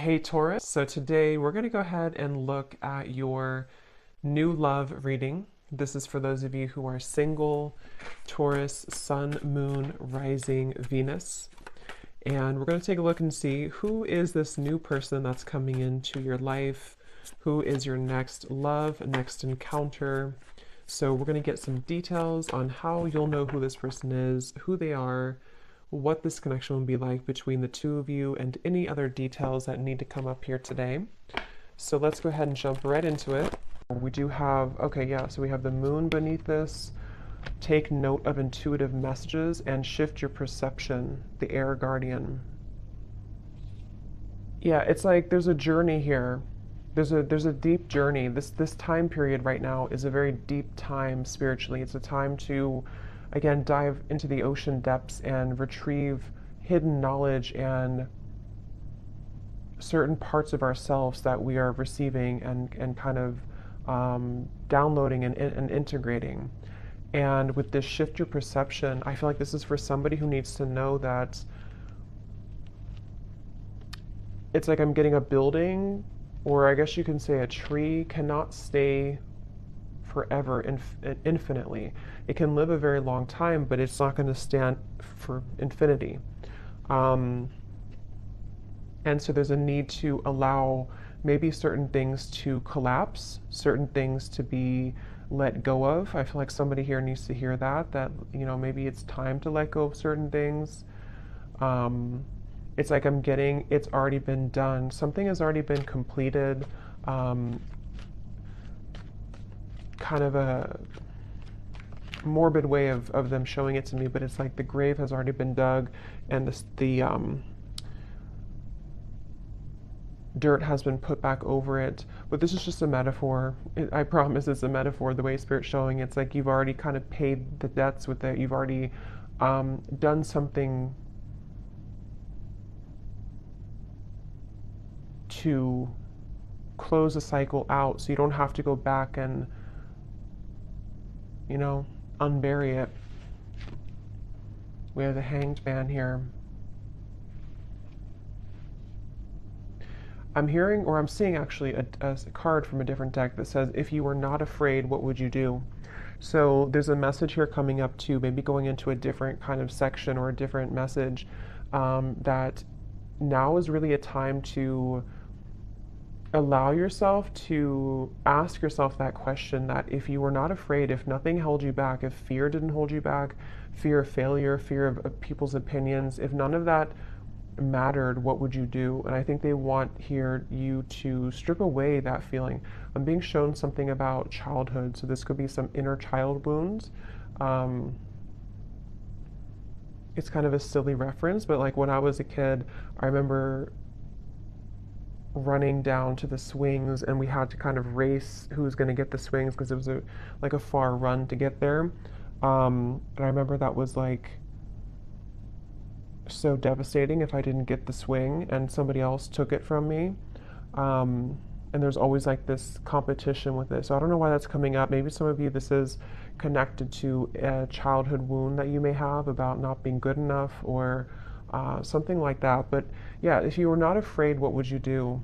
Hey Taurus, so today we're going to go ahead and look at your new love reading. This is for those of you who are single, Taurus, Sun, Moon, Rising, Venus. And we're going to take a look and see who is this new person that's coming into your life, who is your next love, next encounter. So we're going to get some details on how you'll know who this person is, who they are, what this connection will be like between the two of you, and any other details that need to come up here today. So let's go ahead and jump right into it. We do have, okay, yeah, so we have the moon beneath this. Take note of intuitive messages and shift your perception, the air guardian. Yeah, it's like there's a journey here. There's a deep journey. This time period right now is a very deep time spiritually. It's a time to, again, dive into the ocean depths and retrieve hidden knowledge and certain parts of ourselves that we are receiving and kind of downloading and integrating. And with this shift your perception, I feel like this is for somebody who needs to know that it's like I'm getting a building, or I guess you can say a tree, cannot stay forever, infinitely. It can live a very long time, but it's not going to stand for infinity. And so there's a need to allow maybe certain things to collapse, certain things to be let go of. I feel like somebody here needs to hear that, you know, maybe it's time to let go of certain things. It's like I'm getting, it's already been done. Something has already been completed. Kind of a morbid way of them showing it to me, but it's like the grave has already been dug and the dirt has been put back over it. But this is just a metaphor. I promise it's a metaphor. The way Spirit's showing, it's like you've already kind of paid the debts with it. You've already done something to close the cycle out, so you don't have to go back and, you know, unbury it. We have the Hanged Man here. I'm hearing, or I'm seeing actually a card from a different deck that says, if you were not afraid, what would you do? So there's a message here coming up too, maybe going into a different kind of section or a different message, that now is really a time to allow yourself to ask yourself that question, that if you were not afraid, if nothing held you back, if fear didn't hold you back, fear of failure, fear of people's opinions, if none of that mattered, what would you do? And I think they want here you to strip away that feeling. I'm being shown something about childhood, so this could be some inner child wounds. It's kind of a silly reference, but like when I was a kid, I remember running down to the swings, and we had to kind of race who was going to get the swings because it was like a far run to get there. And I remember that was like so devastating if I didn't get the swing and somebody else took it from me. And there's always like this competition with it. So I don't know why that's coming up. Maybe some of you, this is connected to a childhood wound that you may have about not being good enough, or something like that. But yeah, if you were not afraid, what would you do?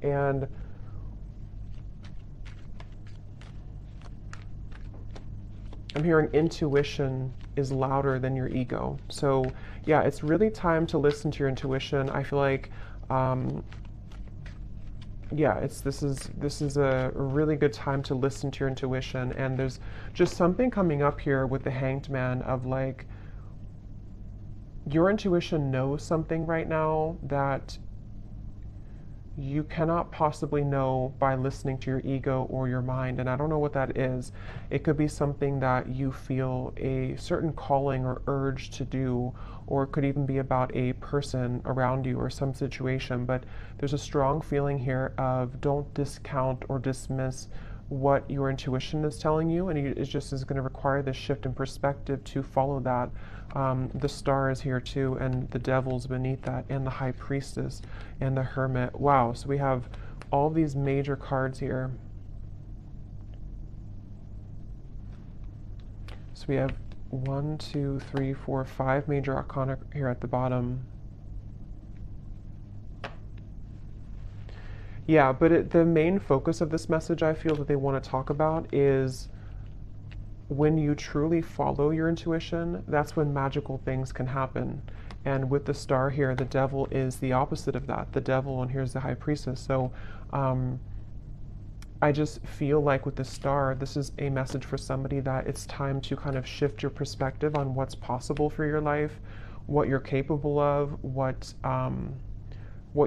And I'm hearing intuition is louder than your ego. So yeah, it's really time to listen to your intuition. I feel like, yeah, this is a really good time to listen to your intuition. And there's just something coming up here with the Hanged Man of like, your intuition knows something right now that you cannot possibly know by listening to your ego or your mind. And I don't know what that is. It could be something that you feel a certain calling or urge to do, or it could even be about a person around you or some situation. But there's a strong feeling here of don't discount or dismiss what your intuition is telling you, and it just is going to require this shift in perspective to follow that. The Star is here too, and the Devil's beneath that, and the High Priestess, and the Hermit. Wow, so we have all these major cards here. So we have 1, 2, 3, 4, 5 major arcana here at the bottom. Yeah, but the main focus of this message I feel that they want to talk about is when you truly follow your intuition, that's when magical things can happen. And with the star here, the devil is the opposite of that. The devil, and here's the high priestess. So um, I just feel like with the star, this is a message for somebody that it's time to kind of shift your perspective on what's possible for your life, what you're capable of, what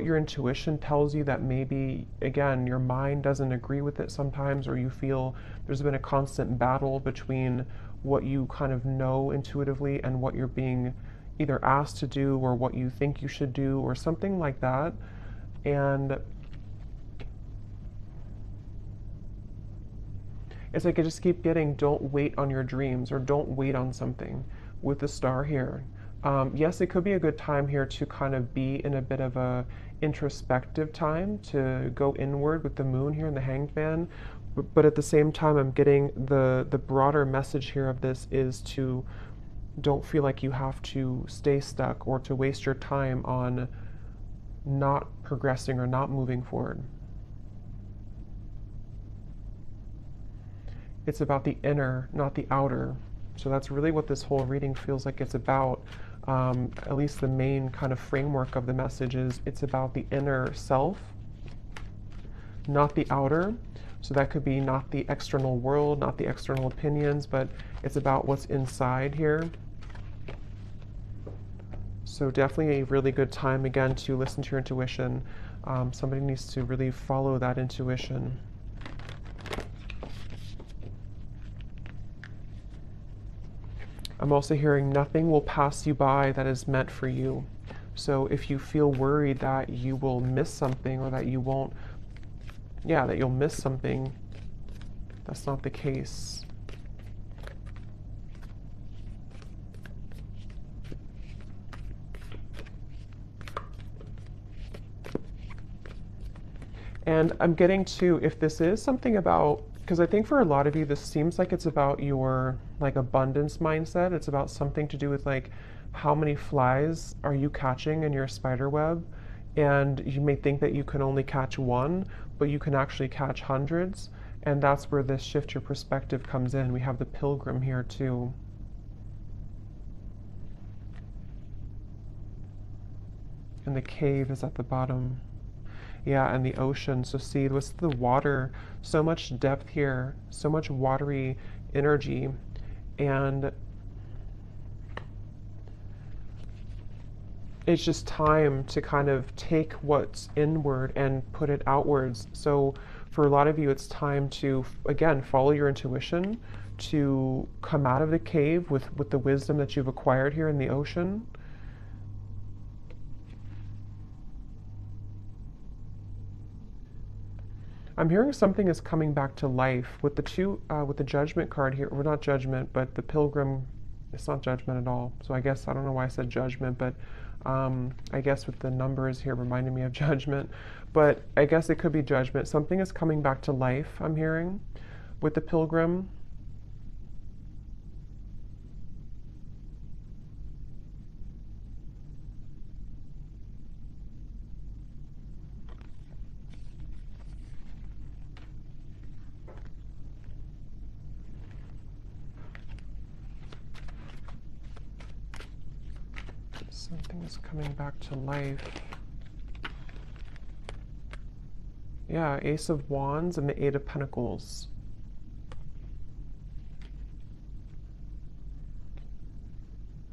your intuition tells you that maybe, again, your mind doesn't agree with it sometimes, or you feel there's been a constant battle between what you kind of know intuitively and what you're being either asked to do or what you think you should do or something like that. And it's like I just keep getting, don't wait on your dreams or don't wait on something with the star here. Yes, it could be a good time here to kind of be in a bit of a introspective time to go inward with the moon here in the Hanged Man. But at the same time, I'm getting the broader message here of this is to don't feel like you have to stay stuck or to waste your time on not progressing or not moving forward. It's about the inner, not the outer. So that's really what this whole reading feels like it's about. At least the main kind of framework of the message is it's about the inner self, not the outer. So that could be not the external world, not the external opinions, but it's about what's inside here. So definitely a really good time, again, to listen to your intuition. Somebody needs to really follow that intuition. I'm also hearing nothing will pass you by that is meant for you. So if you feel worried that you will miss something or that you won't, that you'll miss something, that's not the case. And I'm getting to, if this is something about, because I think for a lot of you, this seems like it's about your like abundance mindset. It's about something to do with like how many flies are you catching in your spider web? And you may think that you can only catch one, but you can actually catch hundreds. And that's where this shift your perspective comes in. We have the pilgrim here too. And the cave is at the bottom. Yeah, and the ocean. So see, what's the water? So much depth here, so much watery energy. And it's just time to kind of take what's inward and put it outwards. So for a lot of you, it's time to, again, follow your intuition, to come out of the cave with the wisdom that you've acquired here in the ocean. I'm hearing something is coming back to life with the judgment card here, or not judgment, but the pilgrim. It's not judgment at all. So I guess, I don't know why I said judgment, but I guess with the numbers here reminding me of judgment, but I guess it could be judgment. Something is coming back to life, I'm hearing, with the pilgrim. Something is coming back to life. Yeah, Ace of Wands and the Eight of Pentacles.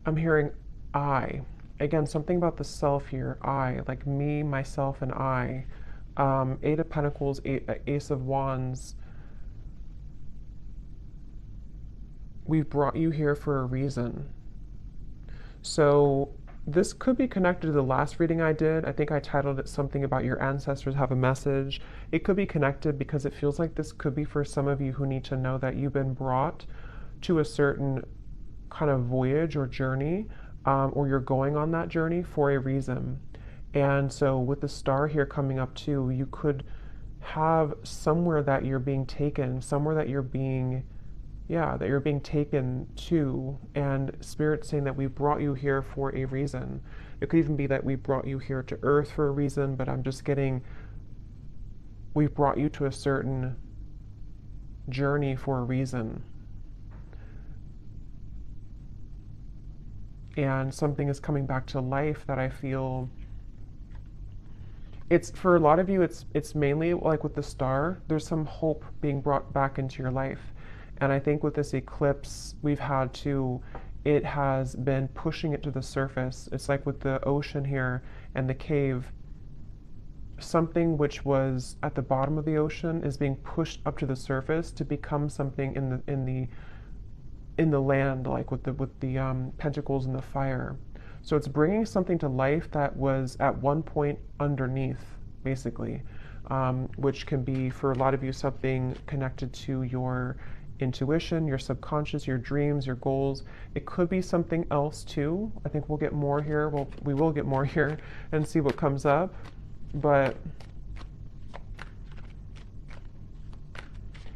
I'm hearing I. Again, something about the self here. I, like me, myself, and I. Eight of Pentacles, Ace of Wands. We've brought you here for a reason. So this could be connected to the last reading I did. I think I titled it something about your ancestors have a message. It could be connected because it feels like this could be for some of you who need to know that you've been brought to a certain kind of voyage or journey, or you're going on that journey for a reason. And so with the star here coming up too, you could have somewhere that you're being taken, somewhere that you're being that you're being taken to, and Spirit saying that we brought you here for a reason. It could even be that we brought you here to Earth for a reason, but I'm just getting we've brought you to a certain journey for a reason. And something is coming back to life that I feel, it's for a lot of you, it's mainly like with the star, there's some hope being brought back into your life. And I think with this eclipse we've had to, it has been pushing it to the surface. It's like with the ocean here and the cave, something which was at the bottom of the ocean is being pushed up to the surface to become something in the land, like with the pentacles and the fire. So it's bringing something to life that was at one point underneath, basically, which can be for a lot of you something connected to your intuition, your subconscious, your dreams, your goals. It could be something else too. I think we'll get more here. We will get more here and see what comes up. But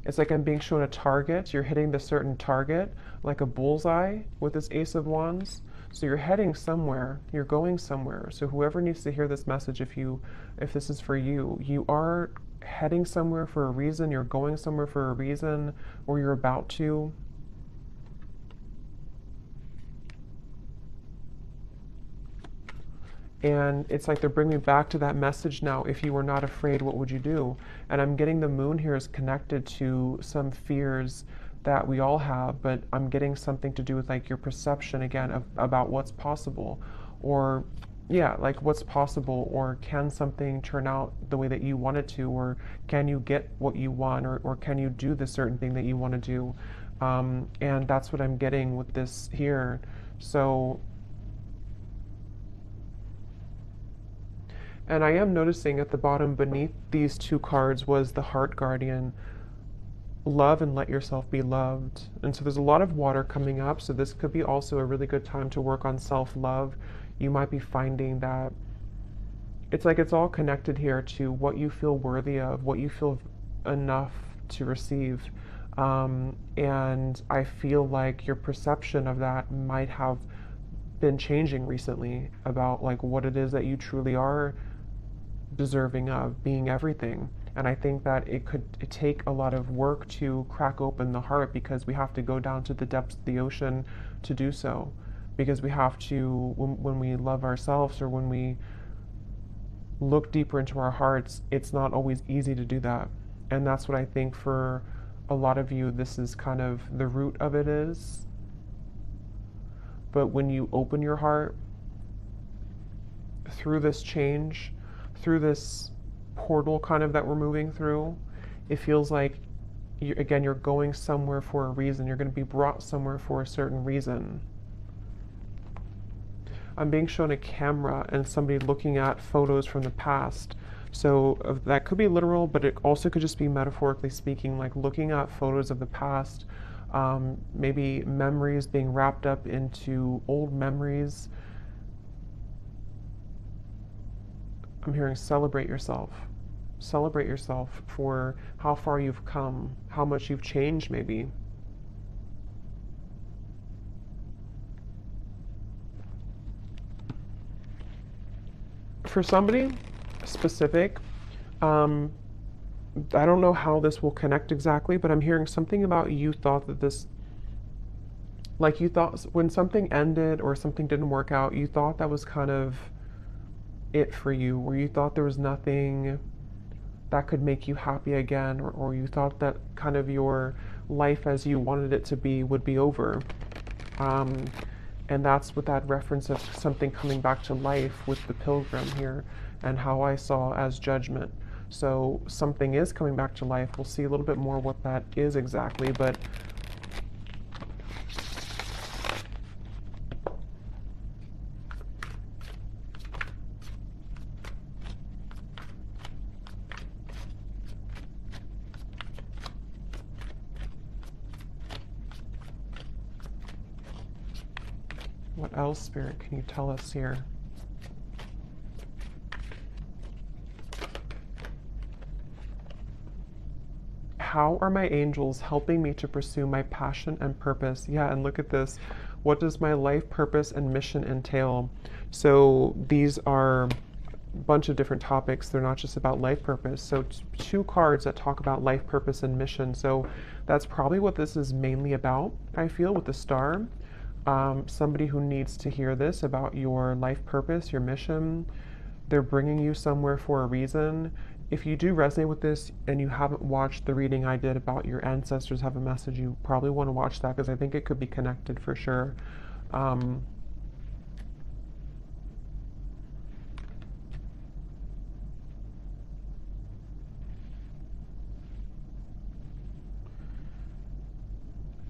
it's like I'm being shown a target. You're hitting the certain target, like a bullseye with this Ace of Wands. So you're heading somewhere, you're going somewhere. So whoever needs to hear this message, if this is for you, you are heading somewhere for a reason, you're going somewhere for a reason, or you're about to. And it's like they're bringing me back to that message now. If you were not afraid, what would you do? And I'm getting the moon here is connected to some fears that we all have, but I'm getting something to do with like your perception again about what's possible, or yeah, like what's possible, or can something turn out the way that you want it to, or can you get what you want, or can you do the certain thing that you want to do? And that's what I'm getting with this here. So, and I am noticing at the bottom beneath these two cards was the Heart Guardian. Love and let yourself be loved. And so there's a lot of water coming up, so this could be also a really good time to work on self-love. You might be finding that it's like it's all connected here to what you feel worthy of, what you feel enough to receive. And I feel like your perception of that might have been changing recently about like what it is that you truly are deserving of, being everything. And I think that it take a lot of work to crack open the heart, because we have to go down to the depths of the ocean to do so. Because we have to, when we love ourselves, or when we look deeper into our hearts, it's not always easy to do that. And that's what I think for a lot of you, this is kind of the root of it is. But when you open your heart through this change, through this portal kind of that we're moving through, it feels like you're going somewhere for a reason. You're going to be brought somewhere for a certain reason. I'm being shown a camera and somebody looking at photos from the past. So that could be literal, but it also could just be metaphorically speaking, like looking at photos of the past, maybe memories being wrapped up into old memories. I'm hearing celebrate yourself. Celebrate yourself for how far you've come, how much you've changed maybe. For somebody specific, I don't know how this will connect exactly, but I'm hearing something about you thought that this, like you thought when something ended or something didn't work out, you thought that was kind of it for you, or you thought there was nothing that could make you happy again, or you thought that kind of your life as you wanted it to be would be over. And that's with that reference of something coming back to life with the pilgrim here, and how I saw as judgment. So something is coming back to life. We'll see a little bit more what that is exactly, but what else, Spirit, can you tell us here? How are my angels helping me to pursue my passion and purpose? Yeah, and look at this. What does my life purpose and mission entail? So these are bunch of different topics. They're not just about life purpose. So two cards that talk about life purpose and mission. So that's probably what this is mainly about, I feel, with the star. Somebody who needs to hear this about your life purpose, your mission. They're bringing you somewhere for a reason. If you do resonate with this and you haven't watched the reading I did about your ancestors have a message, you probably want to watch that because I think it could be connected for sure.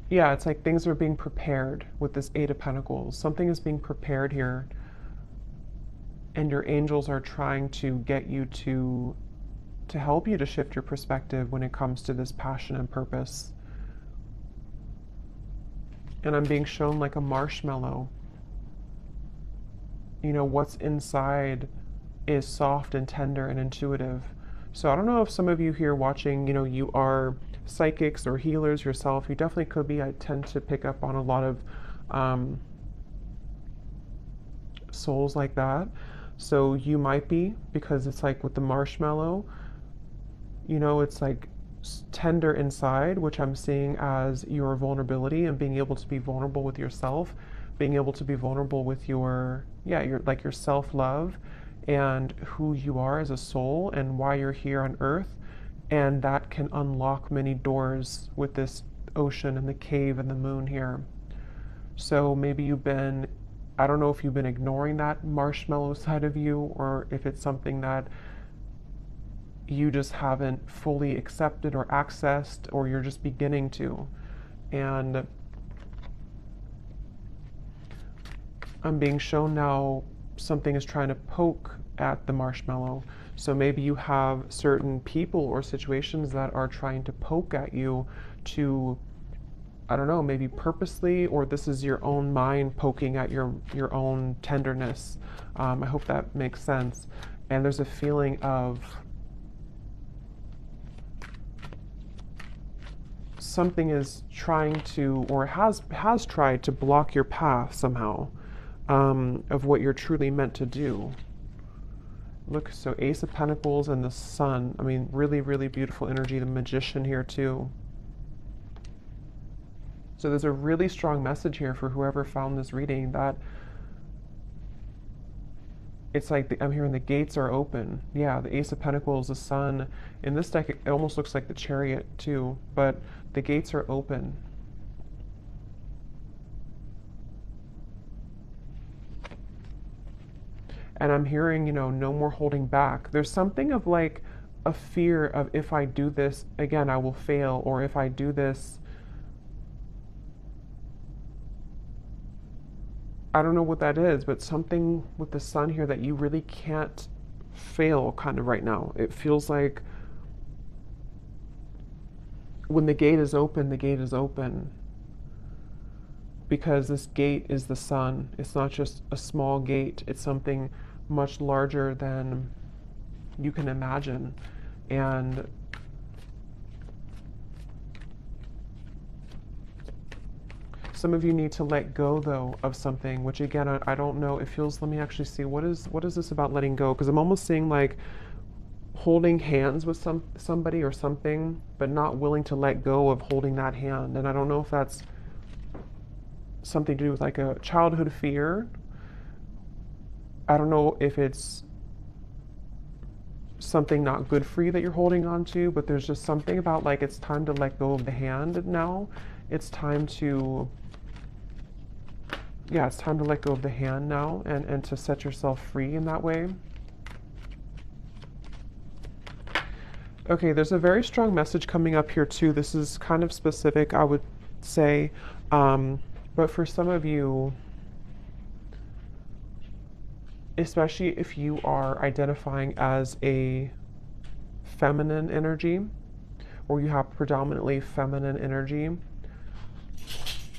Yeah, it's like things are being prepared with this Eight of Pentacles. Something is being prepared here, and your angels are trying to get you to help you to shift your perspective when it comes to this passion and purpose. And I'm being shown like a marshmallow. You know, what's inside is soft and tender and intuitive. So I don't know if some of you here watching, you know, you are psychics or healers yourself. You definitely could be. I tend to pick up on a lot of souls like that. So you might be, because it's like with the marshmallow, you know, it's like tender inside, which I'm seeing as your vulnerability and being able to be vulnerable with yourself, being able to be vulnerable with your like your self-love and who you are as a soul and why you're here on earth. And that can unlock many doors with this ocean and the cave and the moon here. So maybe you've been, I don't know if you've been ignoring that marshmallow side of you, or if it's something that you just haven't fully accepted or accessed, or you're just beginning to. And I'm being shown now something is trying to poke at the marshmallow. So maybe you have certain people or situations that are trying to poke at you to, I don't know, maybe purposely, or this is your own mind poking at your own tenderness. I hope that makes sense. And there's a feeling of something is trying to, or has tried to block your path somehow, of what you're truly meant to do. Look, so Ace of Pentacles and the Sun. I mean, really, really beautiful energy. The Magician here too. So there's a really strong message here for whoever found this reading, that it's like I'm hearing the gates are open. Yeah, the Ace of Pentacles, the Sun. In this deck, it almost looks like the Chariot too, but the gates are open. And I'm hearing, you know, no more holding back. There's something of like a fear of, if I do this, again, I will fail, or if I do this, I don't know what that is, but something with the Sun here that you really can't fail kind of right now. It feels like when the gate is open, the gate is open. Because this gate is the Sun. It's not just a small gate. It's something much larger than you can imagine. And some of you need to let go, though, of something, which again, I don't know. It feels, let me actually see, what is this about letting go? Because I'm almost seeing like holding hands with somebody or something, but not willing to let go of holding that hand. And I don't know if that's something to do with like a childhood fear. I don't know if it's something not good for you that you're holding on to, but there's just something about like it's time to let go of the hand now. It's time to, yeah, it's time to let go of the hand now and to set yourself free in that way. Okay, there's a very strong message coming up here too. This is kind of specific, I would say. But for some of you, especially if you are identifying as a feminine energy, or you have predominantly feminine energy,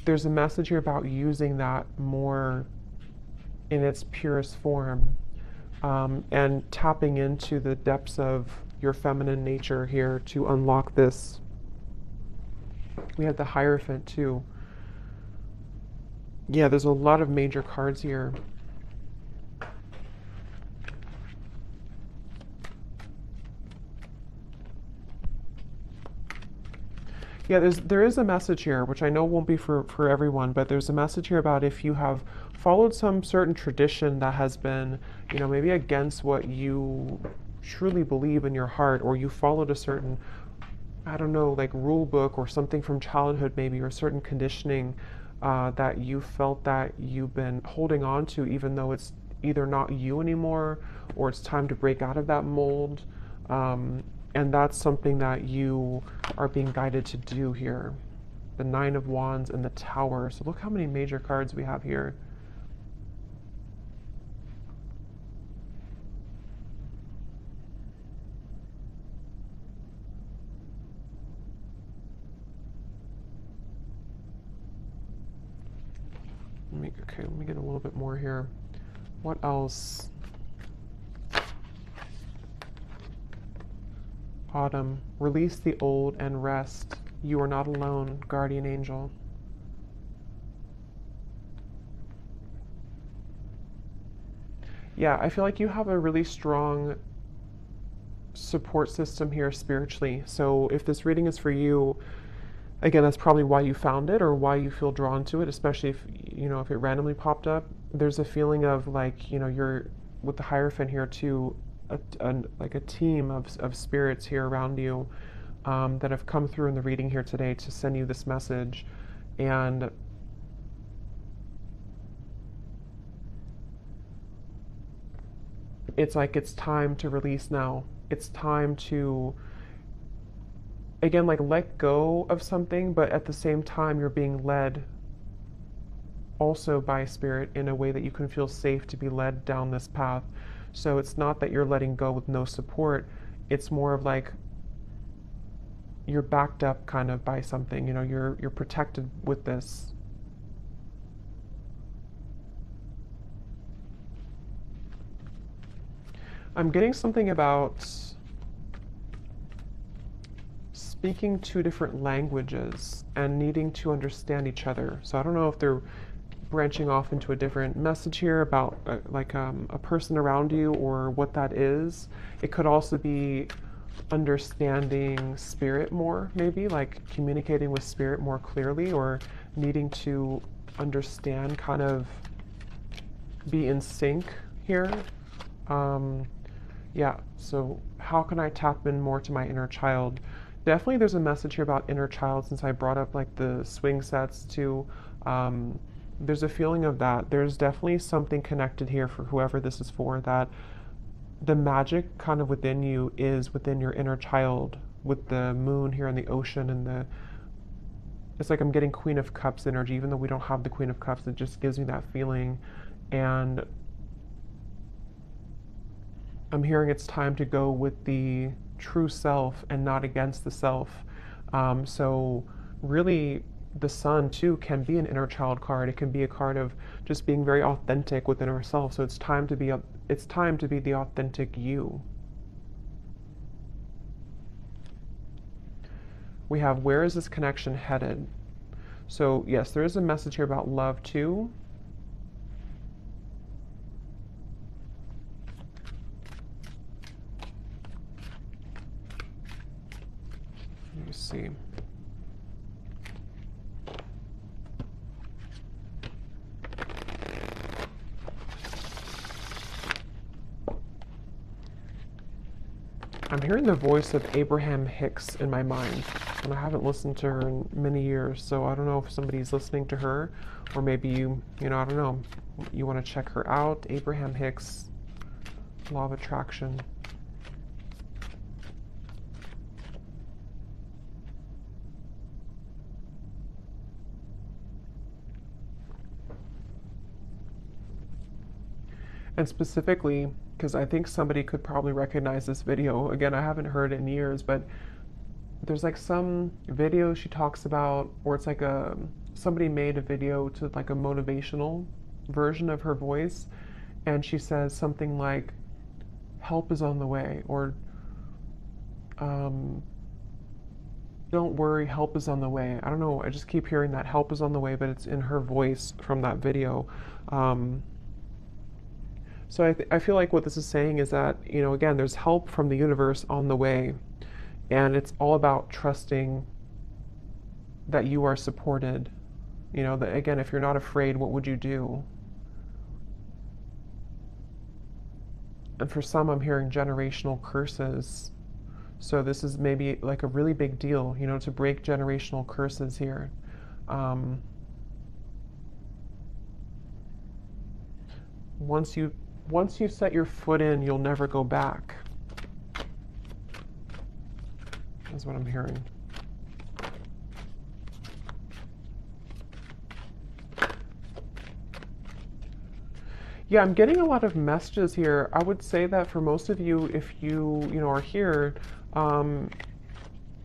there's a message here about using that more in its purest form, and tapping into the depths of your feminine nature here to unlock this. We have the Hierophant too. Yeah, there's a lot of major cards here. Yeah, there is a message here, which I know won't be for everyone, but there's a message here about if you have followed some certain tradition that has been, maybe against what you truly believe in your heart, or you followed a certain, I don't know, like rule book or something from childhood maybe, or certain conditioning that you felt that you've been holding on to, even though it's either not you anymore or it's time to break out of that mold. Um, and that's something that you are being guided to do here. The Nine of Wands and the Tower. So look how many major cards we have here. Let me get a little bit more here. What else? Autumn. Release the old and rest. You are not alone, guardian angel. Yeah, I feel like you have a really strong support system here spiritually. So if this reading is for you, again, that's probably why you found it or why you feel drawn to it, especially if it randomly popped up. There's a feeling of like, you're with the Hierophant here too, like a team of spirits here around you that have come through in the reading here today to send you this message. And it's like it's time to release now. It's time to, again, like let go of something, but at the same time, you're being led also by spirit in a way that you can feel safe to be led down this path. So it's not that you're letting go with no support. It's more of like you're backed up kind of by something, you're protected with this. I'm getting something about speaking two different languages and needing to understand each other. So I don't know if they're branching off into a different message here about a person around you or what that is. It could also be understanding spirit more, maybe like communicating with spirit more clearly, or needing to understand, kind of be in sync here. Yeah, so how can I tap in more to my inner child? Definitely there's a message here about inner child, since I brought up like the swing sets too. There's a feeling of that. There's definitely something connected here for whoever this is for, that the magic kind of within you is within your inner child, with the moon here in the ocean, and it's like I'm getting Queen of Cups energy, even though we don't have the Queen of Cups. It just gives me that feeling. And I'm hearing it's time to go with the true self and not against the self. So really, the Sun too can be an inner child card. It can be a card of just being very authentic within ourselves. So it's time to be the authentic you. We have, where is this connection headed? So yes, there is a message here about love too. Let me see. I'm hearing the voice of Abraham Hicks in my mind, and I haven't listened to her in many years, so I don't know if somebody's listening to her, or maybe I don't know, you want to check her out. Abraham Hicks, Law of Attraction. And specifically, because I think somebody could probably recognize this video. Again, I haven't heard it in years, but there's like some video she talks about, or it's like somebody made a video to like a motivational version of her voice, and she says something like, help is on the way, or don't worry, help is on the way. I don't know, I just keep hearing that help is on the way, but it's in her voice from that video. So I feel like what this is saying is that, again, there's help from the universe on the way, and it's all about trusting that you are supported. You know, that again, if you're not afraid, what would you do? And for some, I'm hearing generational curses. So this is maybe like a really big deal, you know, to break generational curses here. Um, once you set your foot in, you'll never go back. That's what I'm hearing. Yeah, I'm getting a lot of messages here. I would say that for most of you, if you know, are here,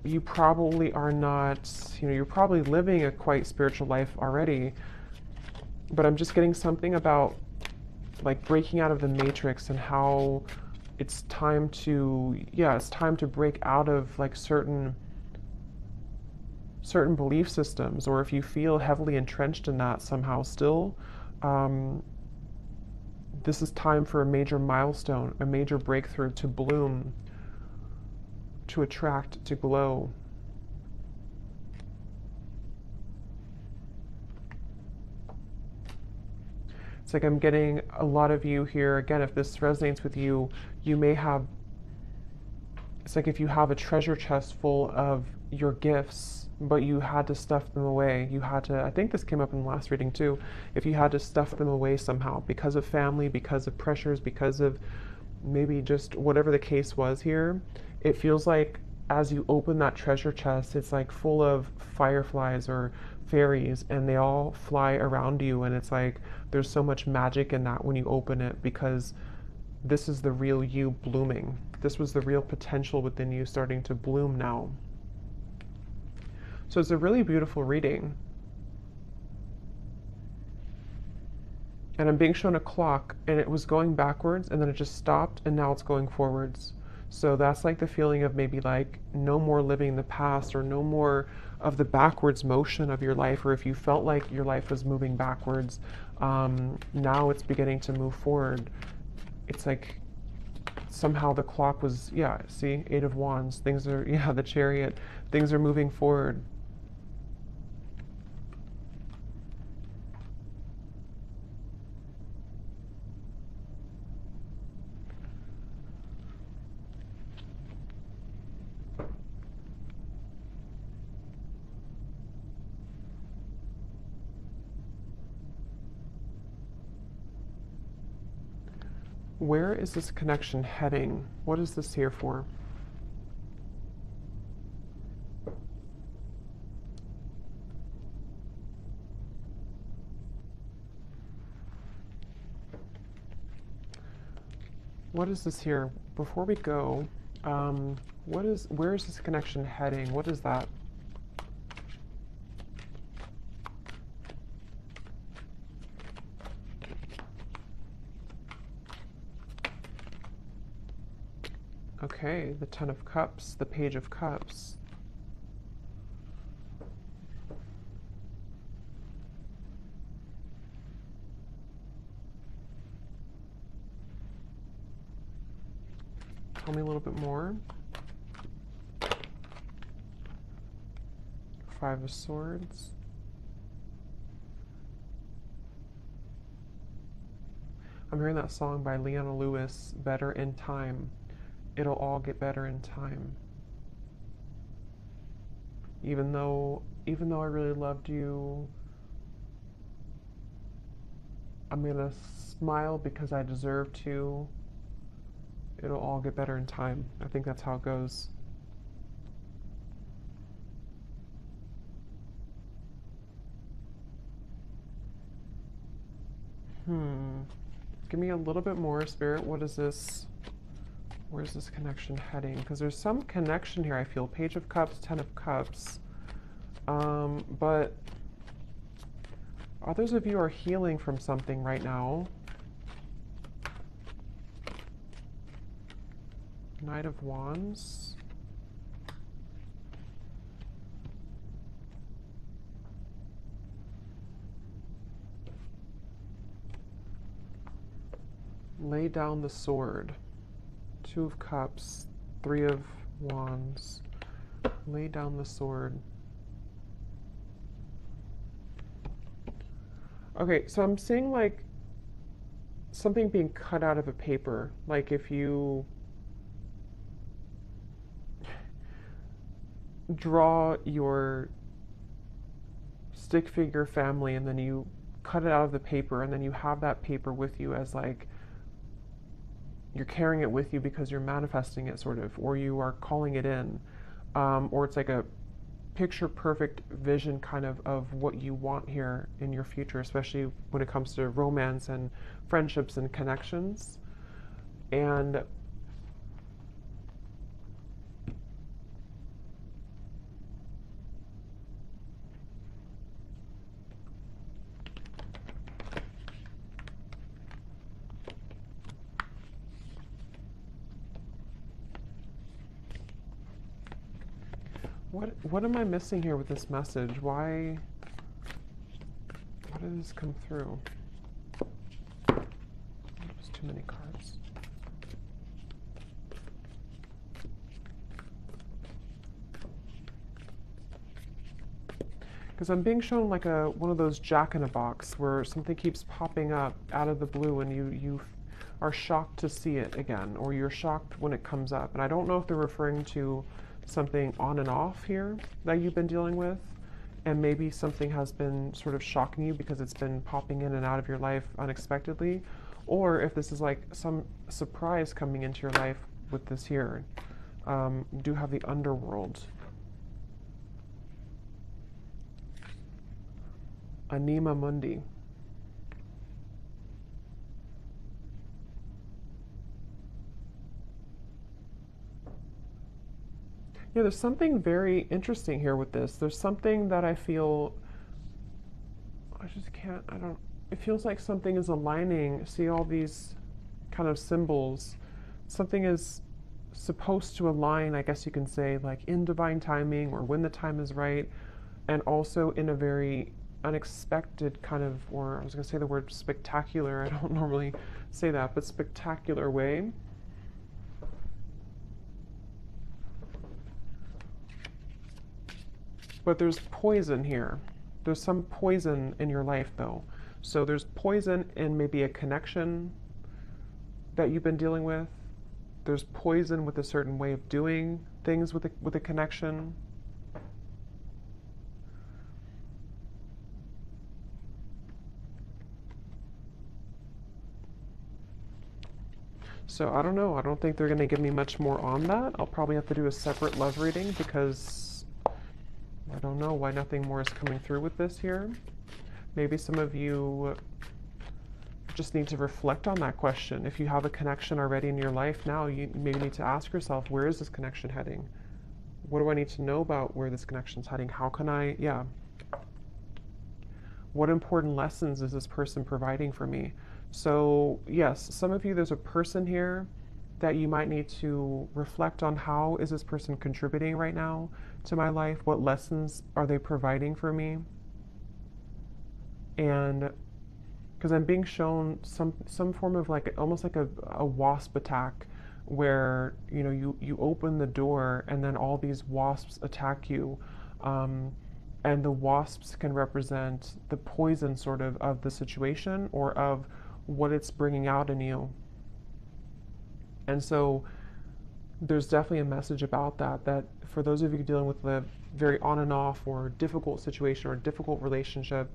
you probably are not, you know, you're probably living a quite spiritual life already. But I'm just getting something about like breaking out of the matrix and how it's time to, yeah, it's time to break out of like certain belief systems, or if you feel heavily entrenched in that somehow still, this is time for a major milestone, a major breakthrough to bloom, to attract, to glow. It's like I'm getting a lot of you here. Again, if this resonates with you, you may have, it's like if you have a treasure chest full of your gifts, but you had to stuff them away. You had to, I think this came up in the last reading too, if you had to stuff them away somehow because of family, because of pressures, because of maybe just whatever the case was here, it feels like as you open that treasure chest, it's like full of fireflies or fairies, and they all fly around you, and it's like there's so much magic in that when you open it, because this is the real you blooming. This was the real potential within you starting to bloom now. So it's a really beautiful reading. And I'm being shown a clock, and it was going backwards, and then it just stopped, and now it's going forwards. So that's like the feeling of maybe like no more living in the past, or no more of the backwards motion of your life, or if you felt like your life was moving backwards, now it's beginning to move forward. It's like somehow the clock was, yeah, see, 8 of Wands, things are, yeah, the Chariot, things are moving forward. Where is this connection heading? What is this here for? What is this here? Before we go, where is this connection heading? What is that? Okay, the Ten of Cups, the Page of Cups. Tell me a little bit more. Five of Swords. I'm hearing that song by Leona Lewis, Better in Time. It'll all get better in time. Even though I really loved you, I'm gonna smile because I deserve to. It'll all get better in time. I think that's how it goes. Give me a little bit more, Spirit. What is this? Where's this connection heading? Because there's some connection here, I feel. Page of Cups, Ten of Cups. But others of you are healing from something right now. Knight of Wands. Lay down the sword. Two of Cups, Three of Wands. Lay down the sword. Okay, so I'm seeing like something being cut out of a paper. Like if you draw your stick figure family and then you cut it out of the paper and then you have that paper with you as like you're carrying it with you because you're manifesting it sort of, or you are calling it in, or it's like a picture perfect vision kind of what you want here in your future, especially when it comes to romance and friendships and connections. And what am I missing here with this message? Why did this come through? There's too many cards. Because I'm being shown like one of those jack-in-a-box where something keeps popping up out of the blue and you are shocked to see it again, or you're shocked when it comes up. And I don't know if they're referring to something on and off here that you've been dealing with, and maybe something has been sort of shocking you because it's been popping in and out of your life unexpectedly, or if this is like some surprise coming into your life with this here. You do have the underworld. Anima Mundi. Yeah, there's something very interesting here with this. There's something that I feel, I just can't, I don't, it feels like something is aligning. See all these kind of symbols. Something is supposed to align, I guess you can say, like in divine timing or when the time is right, and also in a very unexpected kind of, or I was going to say the word spectacular, I don't normally say that, but spectacular way. But there's poison here. There's some poison in your life though. So there's poison in maybe a connection that you've been dealing with. There's poison with a certain way of doing things with a connection. So I don't know. I don't think they're going to give me much more on that. I'll probably have to do a separate love reading because I don't know why nothing more is coming through with this here. Maybe some of you just need to reflect on that question. If you have a connection already in your life now, you maybe need to ask yourself, where is this connection heading? What do I need to know about where this connection is heading? How can I, what important lessons is this person providing for me? So yes, some of you, there's a person here that you might need to reflect on. How is this person contributing right now to my life? What lessons are they providing for me? And because I'm being shown some form of like almost like a wasp attack, where you open the door and then all these wasps attack you, and the wasps can represent the poison sort of the situation or of what it's bringing out in you. And so there's definitely a message about that for those of you dealing with a very on and off or difficult situation or difficult relationship,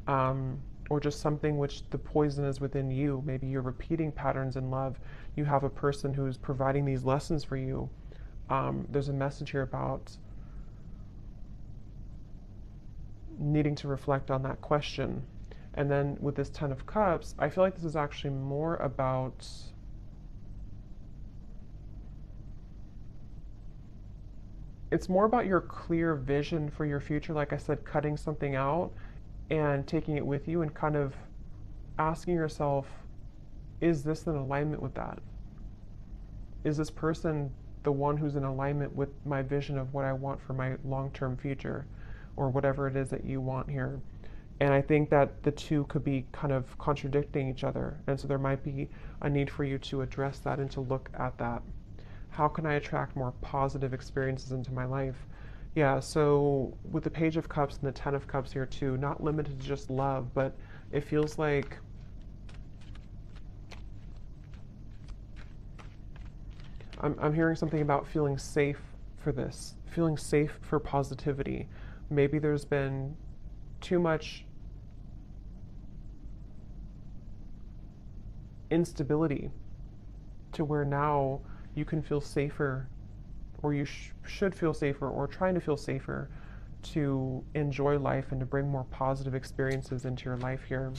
or just something which the poison is within you. Maybe you're repeating patterns in love. You have a person who's providing these lessons for you. There's a message here about needing to reflect on that question. And then with this Ten of Cups, I feel like this is actually more about it's more about your clear vision for your future. Like I said, cutting something out and taking it with you and kind of asking yourself, is this in alignment with that? Is this person the one who's in alignment with my vision of what I want for my long-term future, or whatever it is that you want here? And I think that the two could be kind of contradicting each other. And so there might be a need for you to address that and to look at that. How can I attract more positive experiences into my life? Yeah, so with the Page of Cups and the Ten of Cups here too, not limited to just love, but It feels like I'm hearing something about feeling safe for this, feeling safe for positivity. Maybe there's been too much instability to where now you can feel safer, or you should feel safer, or trying to feel safer to enjoy life and to bring more positive experiences into your life here.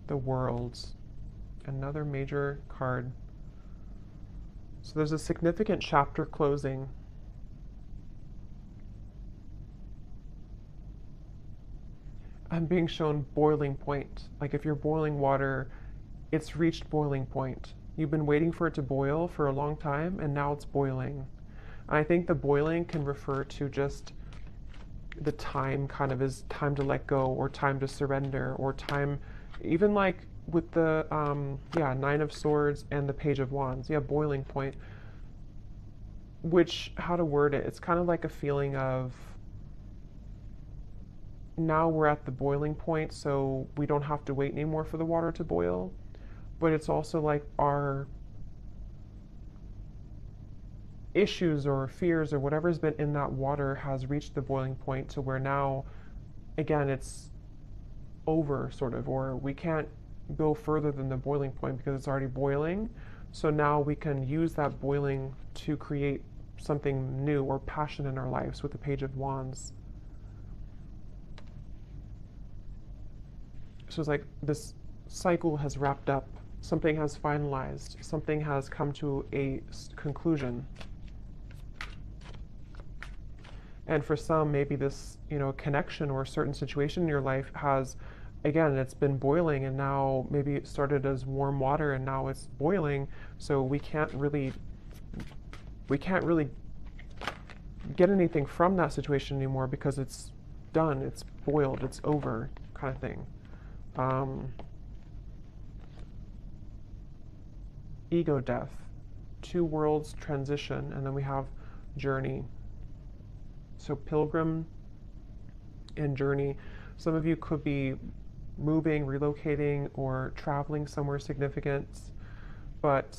The World, another major card. So there's a significant chapter closing. I'm being shown boiling point. Like if you're boiling water, it's reached boiling point. You've been waiting for it to boil for a long time, and now it's boiling. I think the boiling can refer to just the time, kind of is time to let go, or time to surrender, or time, even like with the Nine of Swords and the Page of Wands. Yeah, boiling point. Which, how to word it, it's kind of like a feeling of now we're at the boiling point, so we don't have to wait anymore for the water to boil. But it's also like our issues or fears or whatever's been in that water has reached the boiling point to where now, again, it's over, sort of, or we can't go further than the boiling point because it's already boiling. So now we can use that boiling to create something new or passion in our lives with the Page of Wands. So it's like this cycle has wrapped up, something has finalized, something has come to a conclusion. And for some, maybe this, connection or a certain situation in your life has, again, it's been boiling, and now maybe it started as warm water and now it's boiling. So we can't really get anything from that situation anymore because it's done, it's boiled, it's over, kind of thing. Ego death, two worlds transition, and then we have journey. So pilgrim and journey. Some of you could be moving, relocating, or traveling somewhere significant, but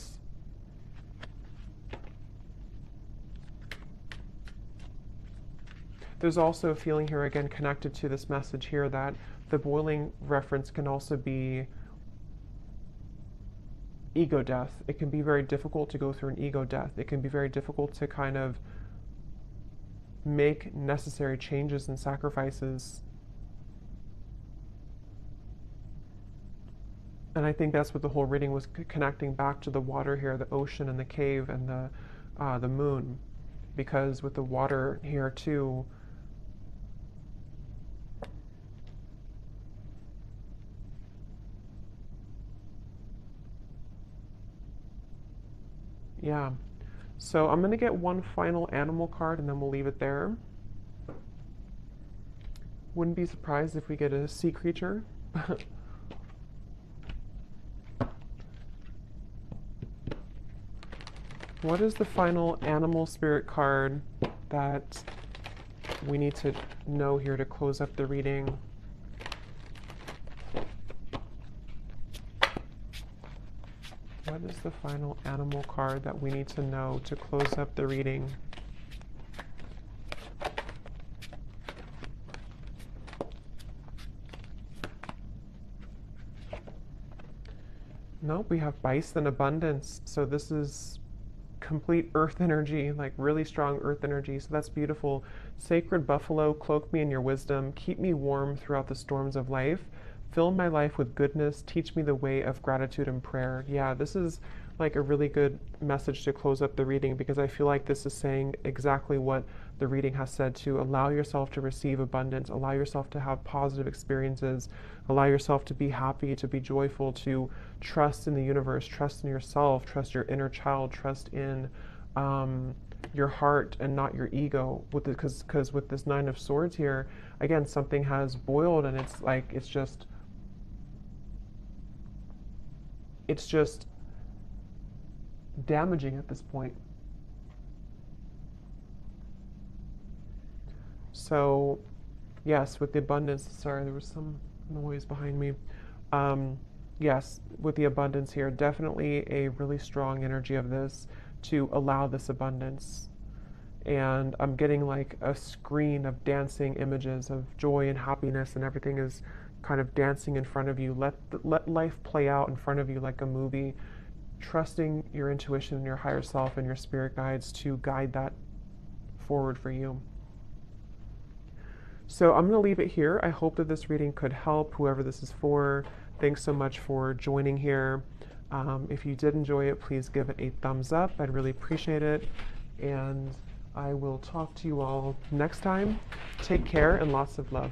there's also a feeling here, again, connected to this message here, that the boiling reference can also be ego death. It can be very difficult to go through an ego death. It can be very difficult to kind of make necessary changes and sacrifices. And I think that's what the whole reading was connecting back to, the water here, the ocean and the cave and the moon. Because with the water here too, yeah. So I'm going to get one final animal card and then we'll leave it there. Wouldn't be surprised if we get a sea creature. What is the final animal spirit card that we need to know here to close up the reading? What is the final animal card that we need to know to close up the reading? Nope, we have bison abundance. So this is complete earth energy, like really strong earth energy. So that's beautiful. Sacred buffalo, cloak me in your wisdom. Keep me warm throughout the storms of life. Fill my life with goodness. Teach me the way of gratitude and prayer. Yeah, this is like a really good message to close up the reading, because I feel like this is saying exactly what the reading has said, to allow yourself to receive abundance, allow yourself to have positive experiences, allow yourself to be happy, to be joyful, to trust in the universe, trust in yourself, trust your inner child, trust in your heart and not your ego. Because with this Nine of Swords here, again, something has boiled, and it's like it's just damaging at this point. So yes, with the abundance, sorry, there was some noise behind me. Yes, with the abundance here, definitely a really strong energy of this to allow this abundance. And I'm getting like a screen of dancing images of joy and happiness, and everything is kind of dancing in front of you. Let life play out in front of you like a movie, trusting your intuition and your higher self and your spirit guides to guide that forward for you. So I'm going to leave it here. I hope that this reading could help whoever this is for. Thanks so much for joining here. If you did enjoy it, please give it a thumbs up. I'd really appreciate it. And I will talk to you all next time. Take care and lots of love.